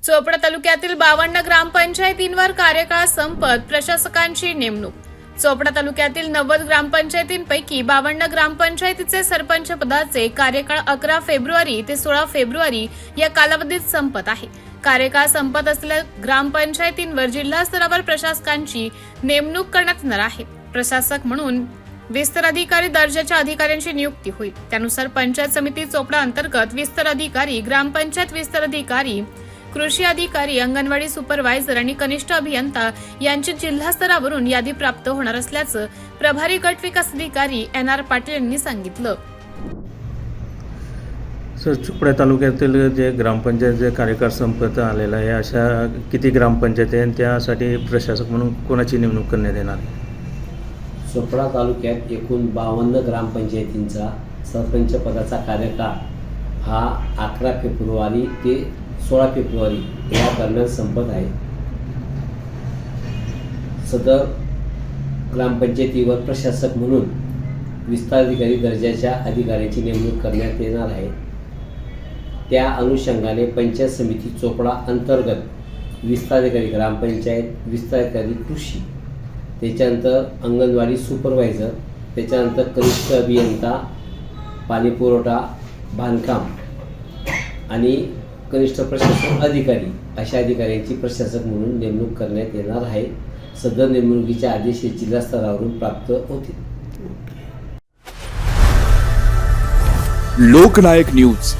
चोपडा तालुक्यातील 52 ग्रामपंचायतींवर कार्यकाळ संपत प्रशासकांची नेमणूक। चोपडा तालुक्यातील 90 ग्रामपंचायतींपैकी 52 ग्रामपंचायतीचे सरपंच पदाचे कार्यकाळ 11 फेब्रुवारी ते 16 फेब्रुवारी या कालावधीत संपत आहे। कार्यकाळ संपत असलेल्या ग्रामपंचायतींवर जिल्हा स्तरावर प्रशासकांची नेमणूक करण्यात येणार आहे। प्रशासक म्हणून विस्तार अधिकारी दर्जाच्या अधिकाऱ्यांची नियुक्ती होईल। त्यानुसार पंचायत समिती चोपडा अंतर्गत विस्तार अधिकारी, ग्रामपंचायत विस्तार अधिकारी, कृषी अधिकारी, अंगणवाडी सुपरवायझर आणि कनिष्ठ अभियंता यांची जिल्हा स्तरावरून यादी प्राप्त होणार असल्याचं प्रभारी गट विकास अधिकारी NR पाटील यांनी सांगितलं। सर, चोपडा तालुक्यातील जे ग्रामपंचायतचे कार्यकाळ संपत आलेला आहे, अशा किती ग्रामपंचायती आहेत, त्यासाठी प्रशासक म्हणून कोणाची नेमणूक करण्यात येणार आहे? चोपडा तालुक्यात एकूण 52 ग्रामपंचायतींचा सरपंच पदाचा कार्यकाळ हा 11 फेब्रुवारी ते 16 फेब्रुवारी या दरम्यान संपत आहे। सदर ग्रामपंचायतीवर प्रशासक म्हणून विस्तार अधिकारी दर्जाच्या अधिकाऱ्यांची नेमणूक करण्यात येणार आहे। त्या अनुषंगाने पंचायत समिती चोपडा अंतर्गत विस्तार अधिकारी ग्रामपंचायत, विस्तार अधिकारी कृषी, त्याच्यानंतर अंगणवाडी सुपरवायझर, त्याच्यानंतर कनिष्ठ अभियंता, पाणी पुरवठा, बांधकाम आणि कनिष्ठ प्रशासन अधिकारी अशा अधिकाऱ्यांची प्रशासक म्हणून नेमणूक करण्यात येणार आहे। सदर नेमणुकीचे आदेश जिल्हा स्तरावरून प्राप्त होतील। लोकनायक न्यूज